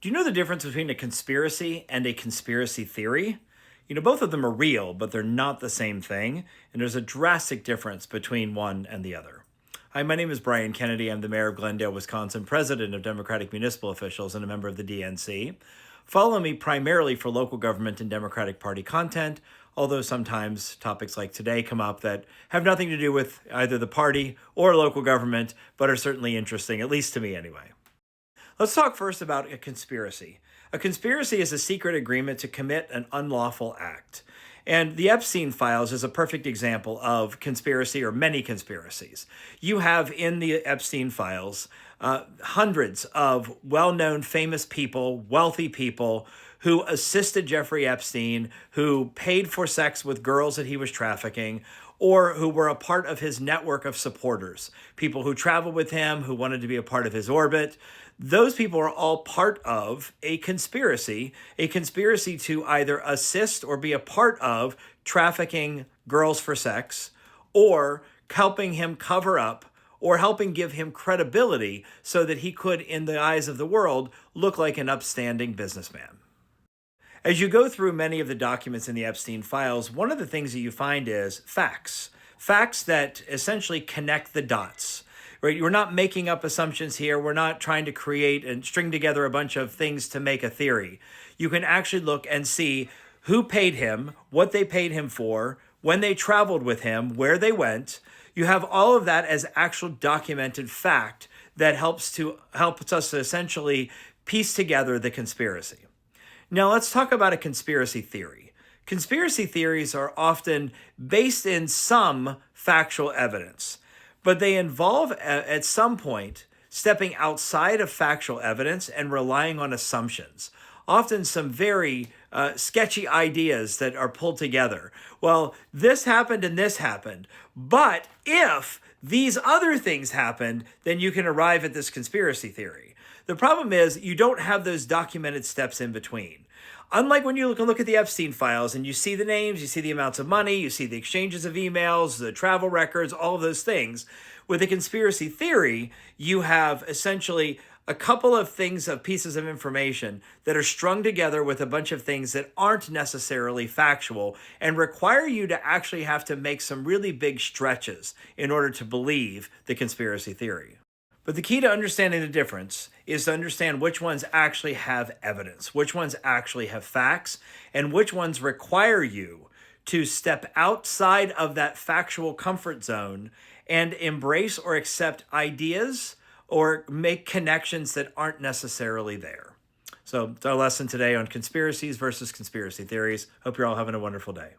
Do you know the difference between a conspiracy and a conspiracy theory? Both of them are real, but they're not the same thing, and there's a drastic difference between one and the other. Hi, my name is Brian Kennedy. I'm the mayor of Glendale, Wisconsin, president of Democratic Municipal Officials, and a member of the DNC. Follow me primarily for local government and Democratic Party content, although sometimes topics like today come up that have nothing to do with either the party or local government, but are certainly interesting, at least to me anyway. Let's talk first about a conspiracy. A conspiracy is a secret agreement to commit an unlawful act. And the Epstein files is a perfect example of conspiracy or many conspiracies. You have in the Epstein files hundreds of well-known famous people, wealthy people who assisted Jeffrey Epstein, who paid for sex with girls that he was trafficking, or who were a part of his network of supporters, people who traveled with him, who wanted to be a part of his orbit. Those people are all part of a conspiracy to either assist or be a part of trafficking girls for sex, or helping him cover up, or helping give him credibility so that he could, in the eyes of the world, look like an upstanding businessman. As you go through many of the documents in the Epstein files, one of the things that you find is facts. Facts that essentially connect the dots. Right? We're not making up assumptions here. We're not trying to create and string together a bunch of things to make a theory. You can actually look and see who paid him, what they paid him for, when they traveled with him, where they went. You have all of that as actual documented fact that helps us to essentially piece together the conspiracy. Now let's talk about a conspiracy theory. Conspiracy theories are often based in some factual evidence, but they involve at some point stepping outside of factual evidence and relying on assumptions. Often some very sketchy ideas that are pulled together. Well, this happened and this happened, but if these other things happened, then you can arrive at this conspiracy theory. The problem is you don't have those documented steps in between. Unlike when you look at the Epstein files and you see the names, you see the amounts of money, you see the exchanges of emails, the travel records, all of those things. With a conspiracy theory, you have essentially a couple of pieces of information that are strung together with a bunch of things that aren't necessarily factual and require you to actually have to make some really big stretches in order to believe the conspiracy theory. But the key to understanding the difference is to understand which ones actually have evidence, which ones actually have facts, and which ones require you to step outside of that factual comfort zone and embrace or accept ideas or make connections that aren't necessarily there. So it's our lesson today on conspiracies versus conspiracy theories. Hope you're all having a wonderful day.